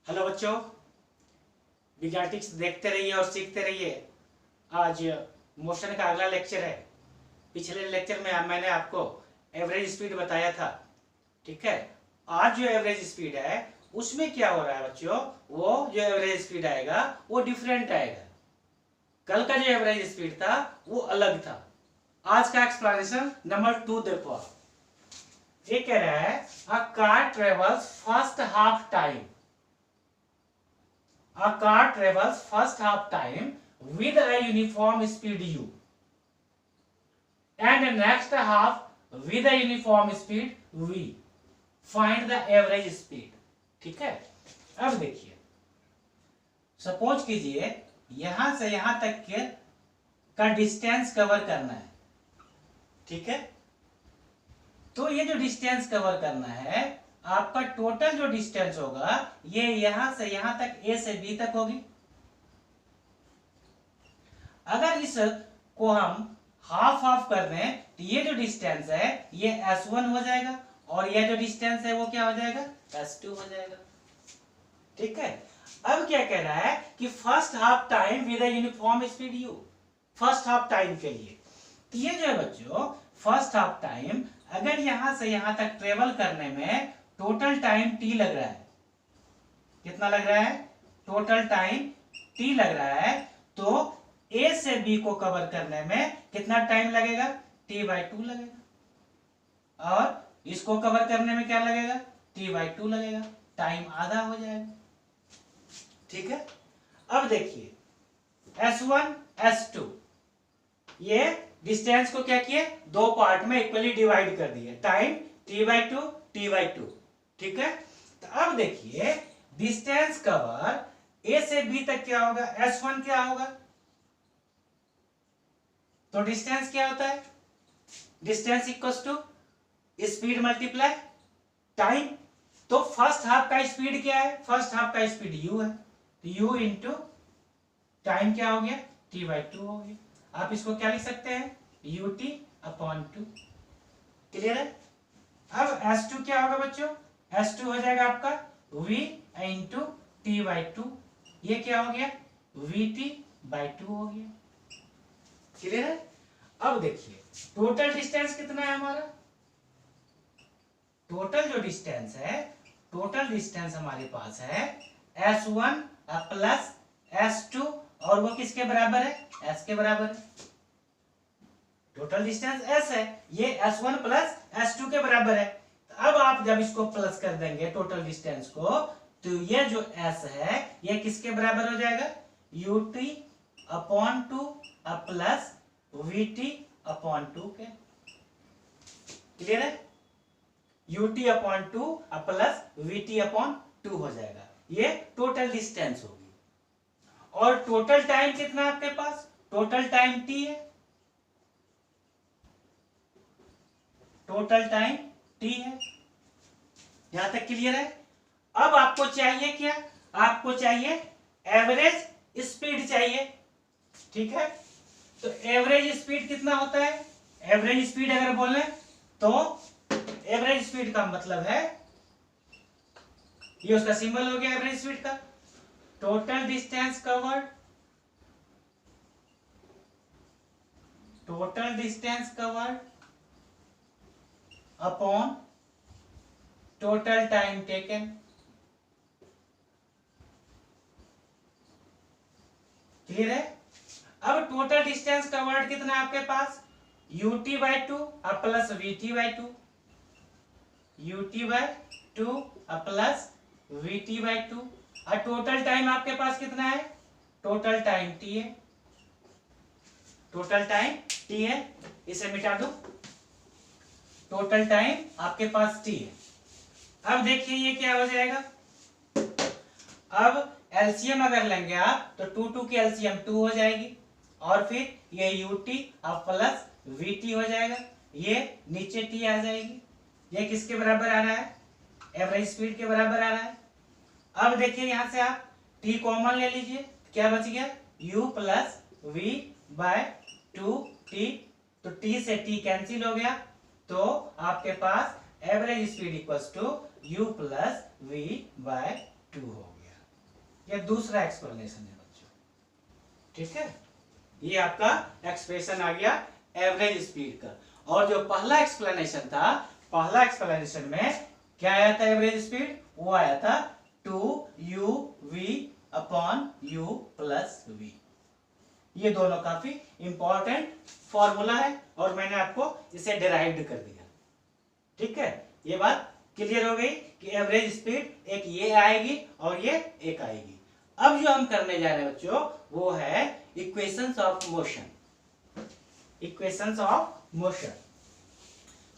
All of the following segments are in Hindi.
हेलो बच्चों, विज्ञाटिक्स देखते रहिए और सीखते रहिए। आज मोशन का अगला लेक्चर है। पिछले लेक्चर में मैंने आपको एवरेज स्पीड बताया था, ठीक है। आज जो एवरेज स्पीड है उसमें क्या हो रहा है बच्चों, वो जो एवरेज स्पीड आएगा वो डिफरेंट आएगा। कल का जो एवरेज स्पीड था वो अलग था। आज का एक्सप्लेनेशन नंबर 2 देखो आप। ये कह रहा है a car travels first half time A car travels first half time with a uniform speed u and the next half with a uniform speed v. Find the average speed. ठीक है। अब देखिए, सपोज कीजिए यहां से यहां तक के का डिस्टेंस कवर करना है, ठीक है। तो ये जो डिस्टेंस कवर करना है, आपका टोटल जो डिस्टेंस होगा ये यहां से यहां तक ए से बी तक होगी। अगर इस को हम हाफ हाफ कर दें तो ये जो डिस्टेंस है ये S1 हो जाएगा और ये जो डिस्टेंस है वो क्या हो जाएगा, S2 हो जाएगा, ठीक है। अब क्या कह रहा है कि first half time with a uniform speed u, first half time के लिए। तो ये जो है बच्चों फर्स्ट हाफ टाइम, अगर यहां से यहां तक ट्रेवल करने में टोटल टाइम t लग रहा है, कितना लग रहा है, टोटल टाइम t लग रहा है, तो a से b को कवर करने में कितना टाइम लगेगा, t/2 लगेगा, और इसको कवर करने में क्या लगेगा, t/2 लगेगा, टाइम आधा हो जाएगा, ठीक है। अब देखिए S1 S2 ये डिस्टेंस को क्या किए, दो पार्ट में इक्वली डिवाइड कर दिए, टाइम t/2 t/2, ठीक है। तो अब देखिए डिस्टेंस कवर ए से बी तक क्या होगा, S1 क्या होगा, तो डिस्टेंस क्या होता है, distance equals to speed multiply time. तो फर्स्ट हाफ का स्पीड क्या है, फर्स्ट हाफ का स्पीड u है, तो u इंटू टाइम क्या हो गया, t/2 हो गया। आप इसको क्या लिख सकते हैं, ut/2, क्लियर है। अब S2 क्या होगा बच्चों, S2 हो जाएगा आपका v इंटू t/2, ये क्या हो गया, vt/2 हो गया, क्लियर है। अब देखिए टोटल डिस्टेंस कितना है हमारा, टोटल जो डिस्टेंस है, टोटल डिस्टेंस हमारे पास है S1 प्लस S2, और वो किसके बराबर है, S के बराबर है। टोटल डिस्टेंस S है, ये S1 प्लस S2 के बराबर है। अब आप जब इसको प्लस कर देंगे टोटल डिस्टेंस को, तो ये जो S है ये किसके बराबर हो जाएगा, ut/2 प्लस vt/2 के, क्लियर है। ut/2 प्लस vt/2 हो जाएगा, ये टोटल डिस्टेंस होगी। और टोटल टाइम कितना है आपके पास, टोटल टाइम t है, टोटल टाइम t है, यहां तक क्लियर है। अब आपको चाहिए क्या, आपको चाहिए एवरेज स्पीड चाहिए, ठीक है। तो एवरेज स्पीड कितना होता है, एवरेज स्पीड अगर बोले तो एवरेज स्पीड का मतलब है, ये उसका सिंबल हो गया एवरेज स्पीड का, total distance covered, total distance covered upon total time taken, clear है। अब टोटल डिस्टेंस कवर्ड कितना है आपके पास, ut/2 plus vt/2, ut/2 plus vt/2, और टोटल टाइम आपके पास कितना है, टोटल टाइम t है, टोटल टाइम t है, इसे मिटा दो, टोटल टाइम आपके पास t है। अब देखिए ये क्या हो जाएगा, अब एलसीएम अगर लेंगे आप तो 2 की एलसीएम 2 हो जाएगी, और फिर ये ut प्लस vt हो जाएगा, ये नीचे t आ जाएगी, ये किसके बराबर आ रहा है, एवरेज स्पीड के बराबर आ रहा है। अब देखिए यहां से आप t कॉमन ले लीजिए, क्या बच गया, u प्लस v/2t, तो t से t कैंसिल हो गया, तो आपके पास average speed equals to u plus v/2 हो गया। ये दूसरा एक्सप्लेनेशन है बच्चों, ठीक है। ये आपका एक्सप्रेशन आ गया एवरेज स्पीड का। और जो पहला एक्सप्लेनेशन था, पहला एक्सप्लेनेशन में क्या आया था एवरेज स्पीड, वो आया था 2uv upon u plus v। ये दोनों काफी इंपॉर्टेंट फॉर्मूला है और मैंने आपको इसे डिराइव्ड कर दिया, ठीक है। ये बात क्लियर हो गई कि एवरेज स्पीड एक ये आएगी और ये एक आएगी। अब जो हम करने जा रहे हैं बच्चों वो है equations of motion, equations of motion.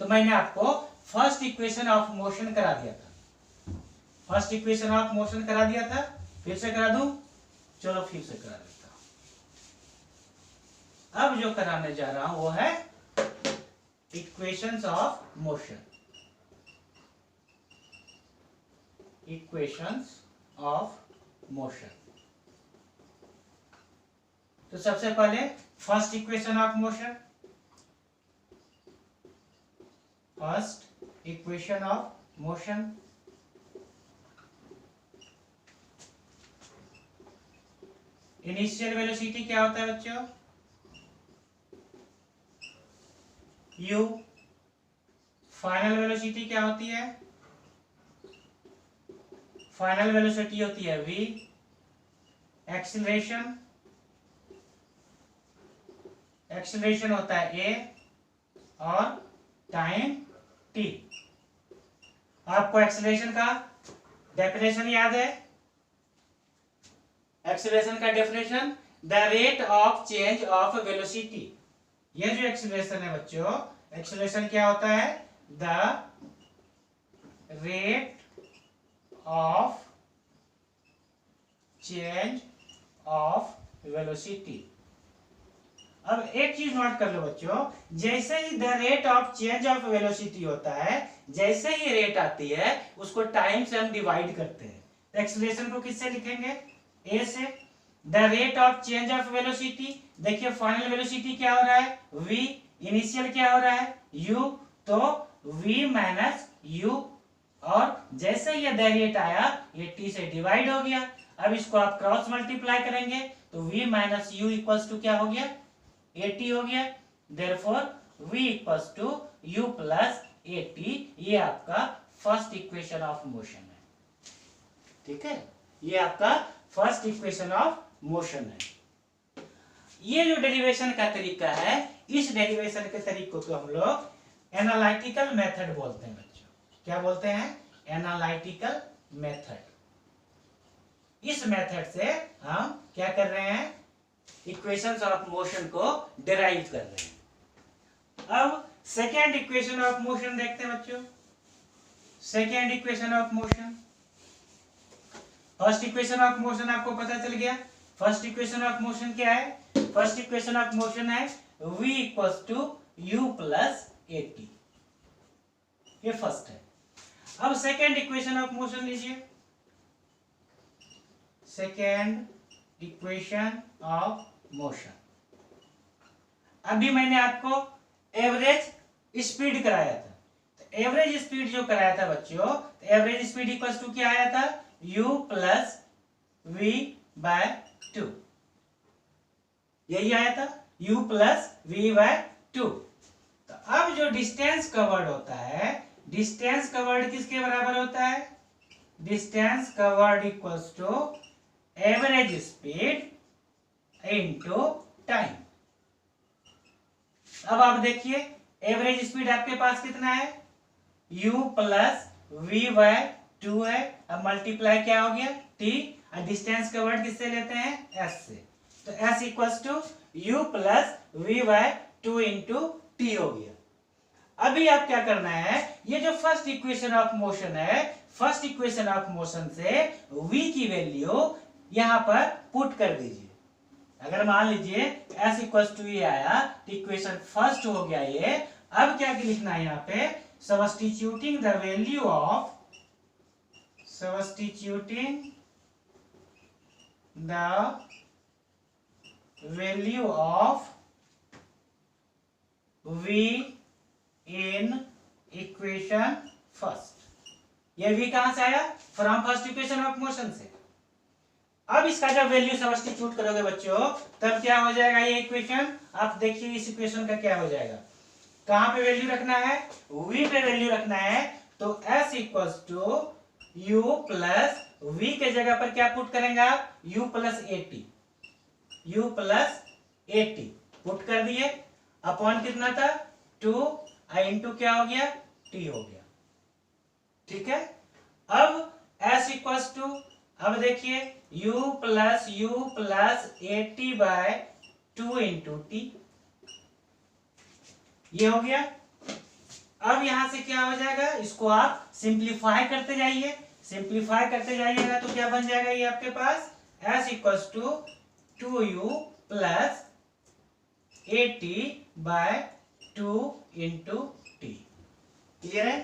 तो मैंने आपको फर्स्ट इक्वेशन ऑफ मोशन करा दिया था, फर्स्ट इक्वेशन ऑफ मोशन करा दिया था, फिर से करा दूं, चलो फिर से करा देता हूं। अब जो कराने जा रहा हूं वो है equations of motion, equations of motion. तो सबसे पहले first equation of motion, first equation of motion. Initial velocity क्या होता है बच्चों, u। फाइनल वेलोसिटी क्या होती है, फाइनल वेलोसिटी होती है v। एक्सीलरेशन, एक्सीलरेशन होता है a और टाइम t। आपको एक्सीलरेशन का डेफिनेशन याद है, एक्सीलरेशन का definition the rate of change of velocity. ये जो एक्सीलरेशन है बच्चों, एक्सीलरेशन क्या होता है, the rate of change of velocity. अब एक चीज नोट कर लो बच्चों, जैसे ही the rate of change of velocity होता है, जैसे ही रेट आती है उसको टाइम से हम डिवाइड करते हैं। तो एक्सीलरेशन को किससे लिखेंगे, ए से। The rate of change of velocity, देखिए फाइनल वेलोसिटी क्या हो रहा है v, इनिशियल क्या हो रहा है u, तो v माइनस u, और जैसे ये द रेट आया ये t से डिवाइड हो गया। अब इसको आप क्रॉस मल्टीप्लाई करेंगे तो v minus u equals to क्या हो गया, 80 हो गया। Therefore v equals to u plus 80। ये आपका फर्स्ट इक्वेशन ऑफ मोशन है, ठीक है। ये आपका फर्स्ट इक्वेशन ऑफ मोशन है। ये जो डेरिवेशन का तरीका है, इस डेरिवेशन के तरीकों को हम लोग एनालिटिकल मेथड बोलते हैं बच्चों। क्या बोलते हैं, एनालिटिकल मेथड। इस मेथड से हम क्या कर रहे हैं, इक्वेशंस ऑफ मोशन को डिराइव कर रहे हैं। अब सेकेंड इक्वेशन ऑफ मोशन देखते हैं बच्चों। Second equation of motion, first equation of motion आपको पता चल गया। फर्स्ट इक्वेशन ऑफ मोशन क्या है, फर्स्ट इक्वेशन ऑफ मोशन है v equals to u plus 80। ये फर्स्ट है। अब सेकेंड इक्वेशन ऑफ मोशन लीजिए, सेकेंड इक्वेशन ऑफ मोशन। अभी मैंने आपको एवरेज स्पीड कराया था, तो एवरेज स्पीड जो कराया था बच्चों, तो एवरेज स्पीड इक्वल्स टू क्या आया था, u प्लस v बाय 2। यही आया था, u प्लस v बाय 2। तो अब जो डिस्टेंस कवर्ड होता है, डिस्टेंस कवर्ड किसके बराबर होता है, distance covered equals to average speed into time. अब आप देखिए एवरेज स्पीड आपके पास कितना है, u प्लस v बाय 2 है। अब मल्टीप्लाई क्या हो गया t, और डिस्टेंस का वर्ड किससे लेते हैं, s से। तो s equals to u plus v by 2 into t हो गया। अभी आप क्या करना है, ये जो फर्स्ट इक्वेशन ऑफ मोशन है, फर्स्ट इक्वेशन ऑफ मोशन से v की वैल्यू यहां पर पुट कर दीजिए। अगर मान लीजिए s इक्वल्स टू ये आया तो इक्वेशन फर्स्ट हो गया ये। अब क्या लिखना है यहाँ पे, substituting the value of, substituting the value of v in equation first। ये v कहां से आया, from first equation of motion से। अब इसका जब वैल्यू सब्स्टिट्यूट करोगे बच्चों, तब क्या हो जाएगा ये इक्वेशन, आप देखिए इस इक्वेशन का क्या हो जाएगा। कहां पे वैल्यू रखना है, v पे वैल्यू रखना है, तो s equals to u plus v के जगह पर क्या पुट करेंगे आप, u प्लस एटी पुट कर दिए, अपॉन कितना था 2 इंटू क्या हो गया t हो गया। ठीक है, अब s इक्वल्स टू, अब देखिए u plus 80 by 2 into t, ये हो गया। अब यहां से क्या हो जाएगा, इसको आप सिंप्लीफाई करते जाइए, सिंप्लीफाई करते जाइएगा तो क्या बन जाएगा ये आपके पास, s equals to 2u plus 80 by 2 into t. Clear है।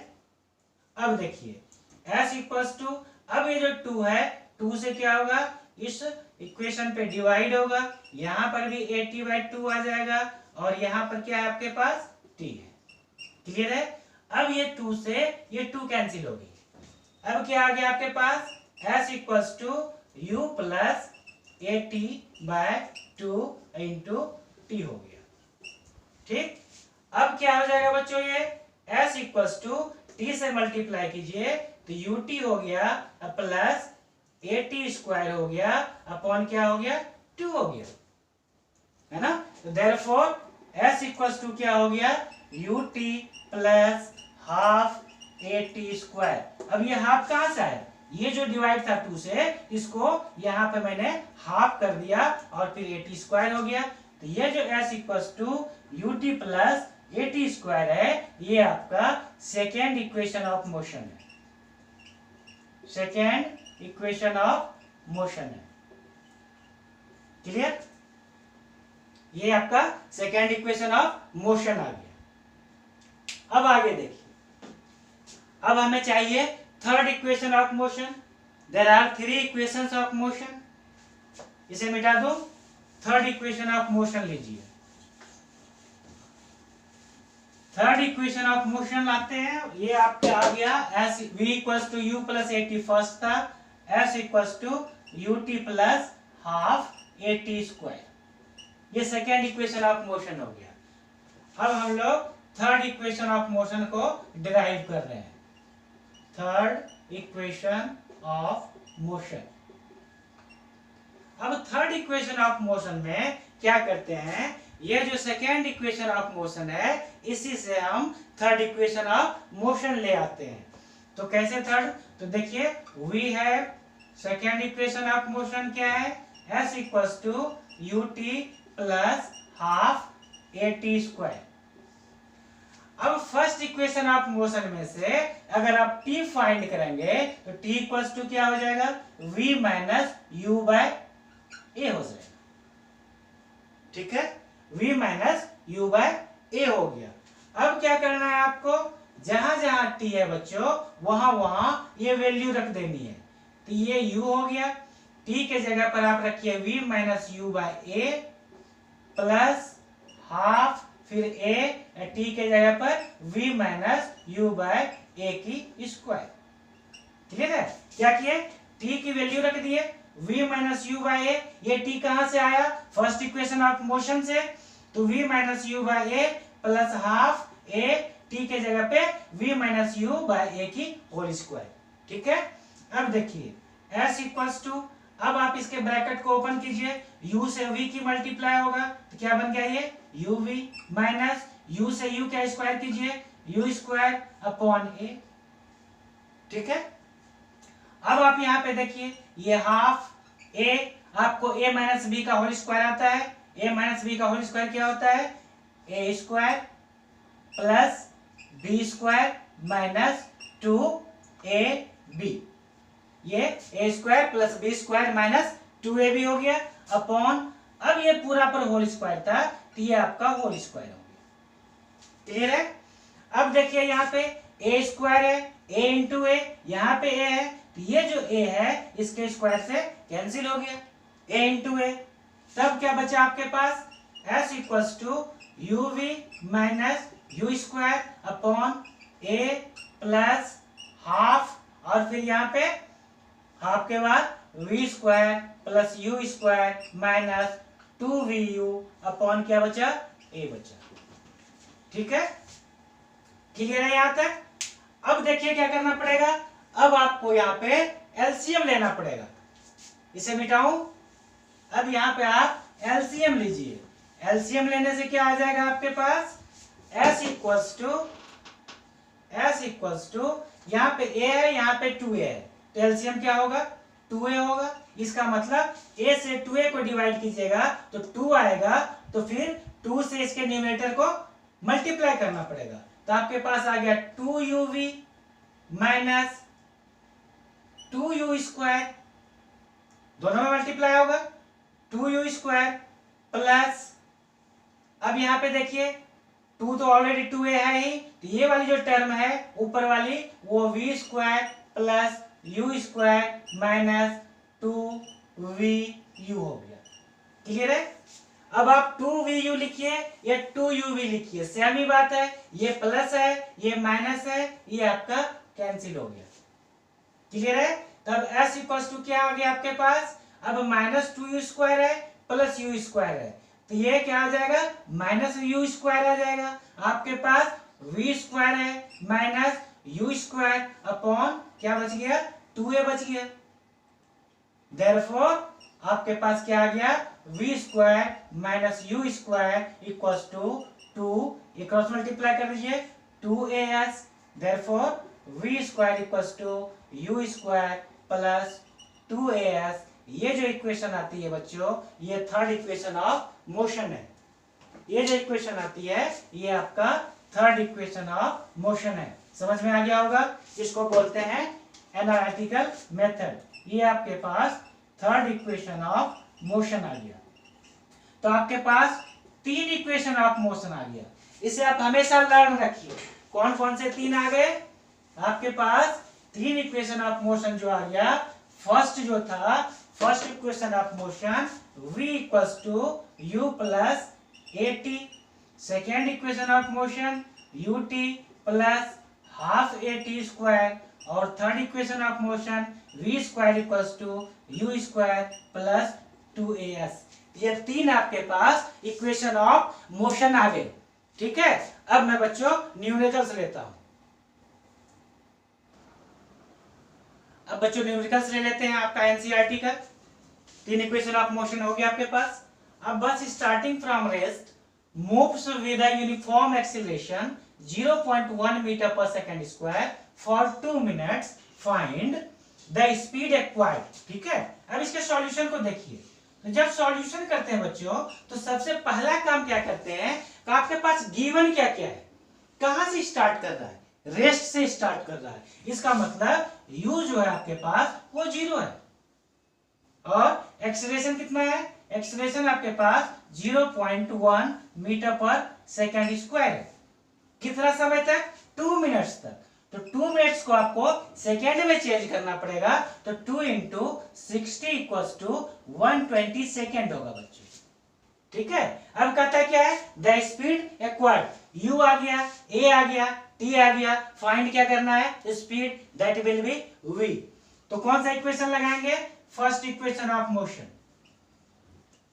अब देखिए s इक्वल्स टू, अब ये जो 2 है, 2 से क्या होगा, इस इक्वेशन पे डिवाइड होगा, यहां पर भी 80 बाय 2 आ जाएगा, और यहां पर क्या है आपके पास t है। क्लियर है। अब ये 2 से ये 2 कैंसिल होगी, अब क्या आ गया आपके पास, s equals to u plus 80 by 2 into t हो गया। ठीक, अब क्या हो जाएगा बच्चों, ये s इक्वल्स टू t से मल्टीप्लाई कीजिए तो ut हो गया प्लस 80 स्क्वायर हो गया, अपॉन क्या हो गया 2 हो गया, है ना। तो देयरफॉर s इक्वल्स टू क्या हो गया, ut प्लस हाफ 80 स्क्वायर। अब ये हाफ कहां से आया, ये जो डिवाइड था 2 से, इसको यहां पे मैंने हाफ कर दिया और फिर 80 स्क्वायर हो गया। तो ये जो s equals to ut plus 80 square है, ये आपका सेकेंड इक्वेशन ऑफ मोशन है, सेकेंड इक्वेशन ऑफ मोशन है। क्लियर, ये आपका सेकेंड इक्वेशन ऑफ मोशन आ गया। अब आगे देखिए, अब हमें चाहिए third equation of motion. There are 3 equations of motion, इसे मिटा दो, थर्ड इक्वेशन ऑफ मोशन लीजिए। थर्ड इक्वेशन ऑफ मोशन लाते हैं, ये आपका आ गया s v equals to u plus 80 first था, s equals to ut plus half 80 square, ये सेकेंड इक्वेशन ऑफ मोशन हो गया। अब हम लोग थर्ड इक्वेशन ऑफ मोशन को डिराइव कर रहे हैं, थर्ड इक्वेशन ऑफ मोशन। अब थर्ड इक्वेशन ऑफ मोशन में क्या करते हैं, ये जो सेकेंड इक्वेशन ऑफ मोशन है, इसी से हम थर्ड इक्वेशन ऑफ मोशन ले आते हैं। तो कैसे थर्ड, तो देखिए वी है सेकेंड इक्वेशन ऑफ मोशन क्या है, s equals to ut plus half 80 square. अब फर्स्ट इक्वेशन ऑफ मोशन में से अगर आप t फाइंड करेंगे तो t इक्वल्स टू क्या हो जाएगा, v minus u by a हो जाएगा। ठीक है, v minus u by a हो गया। अब क्या करना है आपको, जहां जहां t है बच्चों, वहां वहां ये वैल्यू रख देनी है। तो ये u हो गया, t के जगह पर आप रखिए v minus u by a plus half, फिर a, t के जगह पर v minus u by a की स्क्वायर। क्लियर है, क्या किए, t की वैल्यू रख दिए, v minus u by a, ये t कहां से आया, फर्स्ट इक्वेशन ऑफ मोशन से, तो v minus u by a plus half a, t के जगह पे v minus u by a की होल स्क्वायर। ठीक है, अब देखिए s इक्वल्स टू, अब आप इसके ब्रैकेट को ओपन कीजिए, u से v की मल्टीप्लाई होगा तो क्या बन गया ये uv, माइनस u से u क्या स्क्वायर कीजिए, u स्क्वायर अपॉन a। ठीक है, अब आप यहाँ पे देखिए ये हाफ a, आपको a माइनस b का होल स्क्वायर आता है, a माइनस b का होल स्क्वायर क्या होता है, a square plus b square minus 2ab, ये a square plus b square minus 2ab हो गया, अपॉन, अब ये पूरा पर होल स्क्वायर था तो ये आपका होल स्क्वायर हो गया। क्लियर है। अब देखिए यहाँ पे a स्क्वायर है, a इंटू ए, यहाँ पे a है तो ये जो a है इसके स्क्वायर से कैंसिल हो गया, a इंटू ए, तब क्या बचा आपके पास, s equals to uv minus u square upon a plus half, और फिर यहाँ पे हाफ के बाद v square plus u square minus 2vu upon क्या बचा, ए बचा। ठीक है, क्लियर है यहाँ तक। अब देखिए क्या करना पड़ेगा, अब आपको यहाँ पे एलसीएम लेना पड़ेगा। इसे मिटाऊं, अब यहाँ पे आप एलसीएम लीजिए। एलसीएम लेने से क्या आ जाएगा आपके पास, s इक्वल्स टू यहाँ पे a है, यहाँ पे 2a है, तो एलसीएम क्या होगा, 2a होगा। इसका मतलब a से 2a को डिवाइड कीजिएगा तो 2 आएगा, तो फिर 2 से इसके न्यूमरेटर को मल्टीप्लाई करना पड़ेगा, तो आपके पास आ गया 2uv माइनस 2u स्क्वायर, दोनों में मल्टीप्लाई होगा 2u स्क्वायर प्लस, अब यहाँ पे देखिए 2 तो ऑलरेडी 2a है ही, तो ये वाली जो टर्म है ऊपर वाली वो v square plus u square minus 2vu हो गया। क्लियर है। अब आप 2vu लिखिए या 2uv लिखिए, सेम ही बात है, ये प्लस है ये माइनस है, ये आपका कैंसिल हो गया। क्लियर है। तब s इक्वल्स टू क्या आ गया आपके पास, अब माइनस 2u स्क्वायर है प्लस u स्क्वायर है, तो ये क्या आ जाएगा, माइनस u स्क्वायर आ जाएगा। आपके पास v स्क्वायर है माइनस u स्क्वायर अपॉन क्या बच गया, 2a बच गया। देयरफॉर आपके पास क्या आ गया, v square minus u square equals to 2, ये क्रॉस मल्टीप्लाई कर दीजिए 2as, therefore v square equals to u square plus 2as। ये जो इक्वेशन आती है बच्चों, ये थर्ड इक्वेशन ऑफ मोशन है। ये जो इक्वेशन आती है ये आपका थर्ड इक्वेशन ऑफ मोशन है। समझ में आ गया होगा, इसको बोलते हैं एनालिटिकल मेथड। ये आपके पास थर्ड इक्वेशन ऑफ मोशन आ गया। तो आपके पास 3 इक्वेशन ऑफ मोशन आ गया। इसे आप हमेशा लर्न रखिए। कौन कौन से 3 आ गए आपके पास, 3 इक्वेशन ऑफ मोशन जो आ गया। फर्स्ट जो था, first equation of motion v equals to u plus at। Second equation of motion ut plus half at square. और third equation of motion v square equals to u square plus 2as। ये 3 आपके पास इक्वेशन ऑफ मोशन आ गए। ठीक है, अब मैं बच्चों न्यूमेरिकल्स लेता हूं। अब बच्चों न्यूमेरिकल्स ले लेते हैं आपका एनसीईआरटी का। 3 इक्वेशन ऑफ मोशन हो गया आपके पास। अब bus starting from rest moves with a uniform acceleration 0.1 meter पर second square for 2 minutes, find the speed acquired. ठीक है, अब इसके सॉल्यूशन को देखिए। तो जब सॉल्यूशन करते हैं बच्चों, तो सबसे पहला काम क्या करते हैं कि आपके पास गिवन क्या क्या है, कहां से स्टार्ट कर रहा है, रेस्ट से स्टार्ट कर रहा है। इसका मतलब u जो है आपके पास वो 0 है, और एक्सीलरेशन कितना है, एक्सीलरेशन आपके पास 0.1 मीटर पर सेकंड स्क्वायर है। कितना समय तक, 2 मिनट्स तक। तो 2 मिनट्स को आपको सेकेंड में चेंज करना पड़ेगा, तो 2 इंटू 60 इक्वल्स टू 120 सेकेंड होगा बच्चों। ठीक है, अब कहता है क्या है, द स्पीड एक्वायर्ड। u आ गया, a आ गया, t आ गया, फाइंड क्या करना है, speed, that will be v। तो कौन सा इक्वेशन लगाएंगे, first equation of motion.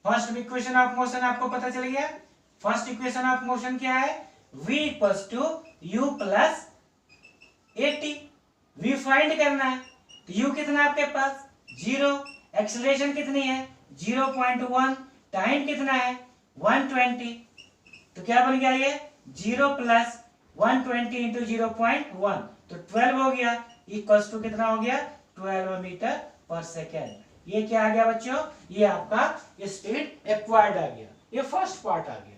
First equation of motion आपको पता चल गया। फर्स्ट इक्वेशन ऑफ मोशन क्या है, v equals to u plus at। v find करना है, तो u कितना आपके पास 0, एक्सीलरेशन कितनी है 0.1, टाइम कितना है 120। तो क्या बन गया ये 0 प्लस 120 इंटू 0.1, तो 12 हो गया, इक्वल्स टू कितना हो गया 12 मीटर पर सेकेंड। ये क्या आ गया बच्चों, ये आपका स्पीड एक्वायर्ड आ गया। ये फर्स्ट पार्ट आ गया।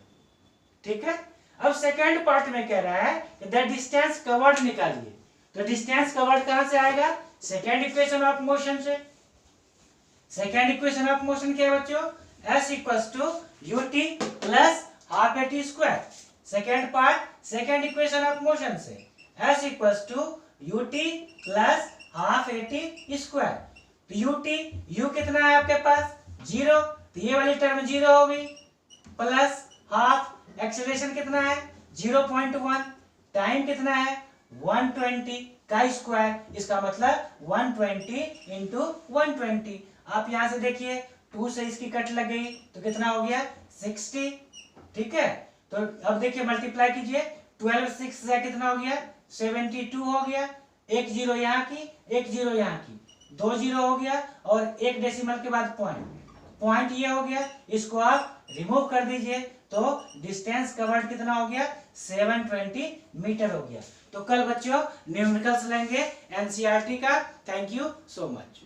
ठीक है, अब सेकेंड पार्ट में कह रहा है कि द डिस्टेंस कवर्ड निकालिए। तो डिस्टेंस कवर्ड कहां से आएगा, सेकेंड इक्वेशन ऑफ मोशन से। सेकेंड इक्वेशन ऑफ मोशन क्या है बच्चों, s equals to ut plus half at square. Second part, second equation of motion से s equals to ut plus half at square. तो u कितना है आपके पास 0, तो ये वाली टर्म 0 होगी, प्लस हाफ, एक्सीलरेशन कितना है 0.1, टाइम कितना है 120, का स्क्वायर, इसका मतलब 120 इंटू 120। आप यहां से देखिए 2 से इसकी कट लग गई तो कितना हो गया 60। ठीक है, तो अब देखिए मल्टीप्लाई कीजिए, 12 6 से कितना हो गया 72 हो गया। एक जीरो यहाँ की, एक जीरो यहाँ की, 2 जीरो हो गया और एक डेसिमल के बाद पॉइंट ये हो गया। इसको आप रिमूव कर दीजिए तो डिस्टेंस कवर्ड कितना हो गया 720 मीटर हो गया। तो कल बच्चों न्यूमेरिकल्स लेंगे एनसीईआरटी का। Thank you so much.